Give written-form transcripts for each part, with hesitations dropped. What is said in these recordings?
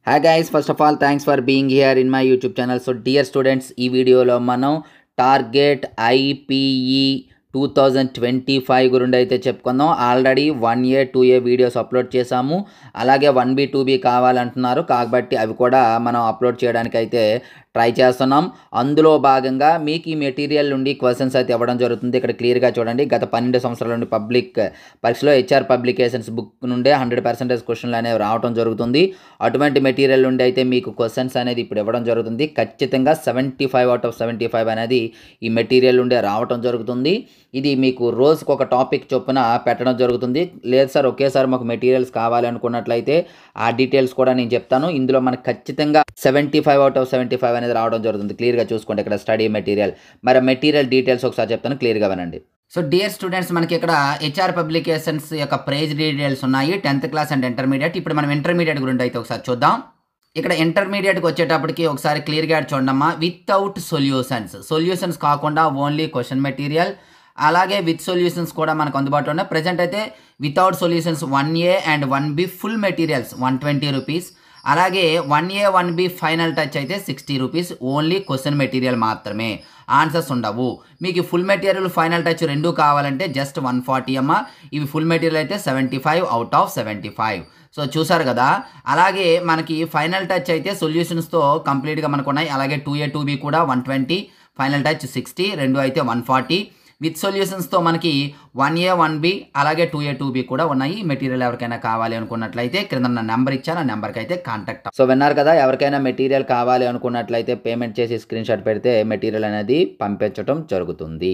Hi guys, first of all thanks for being here in my YouTube channel. So dear students, ఈ వీడియోలో మనం target IPE 2025 గురించి అయితే చెప్పుకుందాం. Already 1A 2A videos upload చేశాము. అలాగే 1B 2B కావాలంటున్నారు కాబట్టి అవి కూడా మనం అప్లోడ్ చేయడానికి అయితే ట్రై చేస్తున్నాం. అందులో భాగంగా మీకు ఈ మెటీరియల్ నుండి క్వశ్చన్స్ అయితే ఇవ్వడం జరుగుతుంది. ఇక్కడ క్లియర్గా చూడండి, గత 12 సంవత్సరాల నుండి పబ్లిక్ పరీక్షలో హెచ్ఆర్ పబ్లికేషన్స్ బుక్ నుండే 100% క్వశ్చన్లు అనేవి రావడం జరుగుతుంది. అటువంటి మెటీరియల్ నుండి అయితే మీకు క్వశ్చన్స్ అనేది ఇప్పుడు ఇవ్వడం జరుగుతుంది. ఖచ్చితంగా 75 out of 75 అనేది ఈ మెటీరియల్ నుండే రావడం జరుగుతుంది. ఇది మీకు రోజుకు ఒక టాపిక్ చొప్పున పెట్టడం జరుగుతుంది. లేదు సార్ ఒకేసారి మాకు మెటీరియల్స్ కావాలి అనుకున్నట్లయితే ఆ డీటెయిల్స్ కూడా నేను చెప్తాను. ఇందులో మనకు ఖచ్చితంగా 75 out of 75 అనేది రావడం జరుగుతుంది. క్లియర్గా చూసుకోండి ఇక్కడ స్టడీ మెటీరియల్. మరి మెటీరియల్ డీటెయిల్స్ ఒకసారి చెప్తాను, క్లియర్గా వినండి. సో డియర్ స్టూడెంట్స్, మనకి ఇక్కడ హెచ్ఆర్ పబ్లికేషన్స్ యొక్క ప్రైజ్ డీటెయిల్స్ ఉన్నాయి, 10th క్లాస్ అండ్ ఇంటర్మీడియట్. ఇప్పుడు మనం ఇంటర్మీడియట్ గురించి అయితే ఒకసారి చూద్దాం. ఇక్కడ ఇంటర్మీడియట్కి వచ్చేటప్పటికి ఒకసారి క్లియర్గా చూడమ్మా. వితౌట్ సొల్యూషన్స్ కాకుండా ఓన్లీ క్వశ్చన్ మెటీరియల్, అలాగే విత్ సొల్యూషన్స్ కూడా మనకు అందుబాటులో ఉన్నాయి. ప్రజెంట్ అయితే without solutions 1A and 1B full materials 120 rupees, అలాగే 1A 1B ఫైనల్ టచ్ అయితే 60 రూపీస్. ఓన్లీ క్వశ్చన్ మెటీరియల్ మాత్రమే, ఆన్సర్స్ ఉండవు. మీకు ఫుల్ మెటీరియల్ ఫైనల్ టచ్ రెండు కావాలంటే జస్ట్ 140 అమ్మ. ఇవి ఫుల్ మెటీరియల్ అయితే 75 out of 75. సో చూసారు కదా. అలాగే మనకి ఫైనల్ టచ్ అయితే సొల్యూషన్స్తో కంప్లీట్గా మనకు ఉన్నాయి. అలాగే 2A 2B కూడా 120, ఫైనల్ టచ్ 60, రెండు అయితే 140. విత్ సొల్యూషన్స్తో మనకి 1A 1B అలాగే 2A 2B కూడా ఉన్నాయి. మెటీరియల్ ఎవరికైనా కావాలి అనుకున్నట్లయితే క్రింద నా నెంబర్ ఇచ్చాను, ఆ నెంబర్కి అయితే కాంటాక్ట్. సో విన్నారు కదా, ఎవరికైనా మెటీరియల్ కావాలి అనుకున్నట్లయితే పేమెంట్ చేసి స్క్రీన్ షాట్ పెడితే మెటీరియల్ అనేది పంపించడం జరుగుతుంది.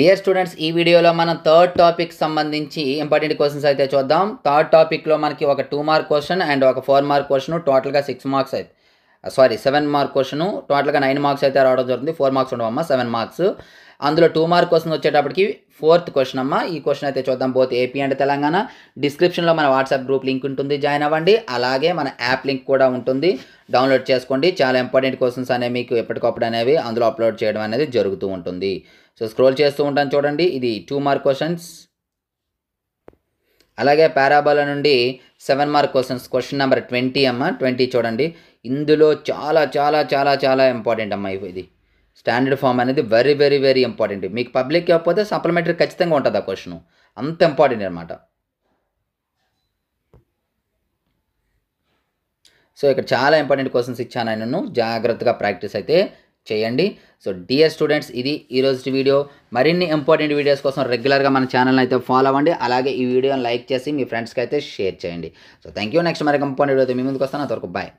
డియర్ స్టూడెంట్స్, ఈ వీడియోలో మనం థర్డ్ టాపిక్ సంబంధించి ఇంపార్టెంట్ క్వశ్చన్స్ అయితే చూద్దాం. థర్డ్ టాపిక్లో మనకి ఒక 2 మార్క్ క్వశ్చన్ అండ్ ఒక 4 మార్క్ క్వశ్చన్, టోటల్గా 6 మార్క్స్ అయితే 7 మార్క్ క్వశ్చన్, టోటల్గా 9 మార్క్స్ అయితే రావడం జరుగుతుంది. 4 మార్క్స్ ఉండవమ్మా, 7 మార్క్స్. అందులో 2 మార్క్ క్వశ్చన్ వచ్చేటప్పటికి 4th క్వశ్చన్ అమ్మ. ఈ క్వశ్చన్ అయితే చూద్దాం. Both AP and Telangana. డిస్క్రిప్షన్లో మన వాట్సాప్ గ్రూప్ లింక్ ఉంటుంది, జాయిన్ అవ్వండి. అలాగే మన యాప్ లింక్ కూడా ఉంటుంది, డౌన్లోడ్ చేసుకోండి. చాలా ఇంపార్టెంట్ క్వశ్చన్స్ అనేవి మీకు ఎప్పటికప్పుడు అనేవి అందులో అప్లోడ్ చేయడం అనేది జరుగుతూ ఉంటుంది. సో స్క్రోల్ చేస్తూ ఉంటాను చూడండి. ఇది 2 మార్క్ క్వశ్చన్స్. అలాగే పారాబోలా నుండి 7 మార్క్ క్వశ్చన్స్, క్వశ్చన్ నెంబర్ 20 అమ్మ. 20 చూడండి. ఇందులో చాలా చాలా చాలా చాలా ఇంపార్టెంట్ అమ్మ. ఇది స్టాండర్డ్ ఫామ్ అనేది వెరీ వెరీ వెరీ ఇంపార్టెంట్. మీకు పబ్లిక్ కాకపోతే సప్లిమెంటరీ ఖచ్చితంగా ఉంటుంది ఆ క్వశ్చన్, అంత ఇంపార్టెంట్ అనమాట. సో ఇక్కడ చాలా ఇంపార్టెంట్ క్వశ్చన్స్ ఇచ్చాను, నేను జాగ్రత్తగా ప్రాక్టీస్ అయితే చేయండి. సో డియర్ స్టూడెంట్స్, ఇది ఈరోజు వీడియో. మరిన్ని ఇంపార్టెంట్ వీడియోస్ కోసం రెగ్యులర్గా మన ఛానల్ని అయితే ఫాలో అవ్వండి. అలాగే ఈ వీడియోని లైక్ చేసి మీ ఫ్రెండ్స్కి అయితే షేర్ చేయండి. So thank you. నెక్స్ట్ మరి ఇంపార్టెంట్ వీడియో మీ ముందుకు వస్తాను. అంతవరకు బాయ్.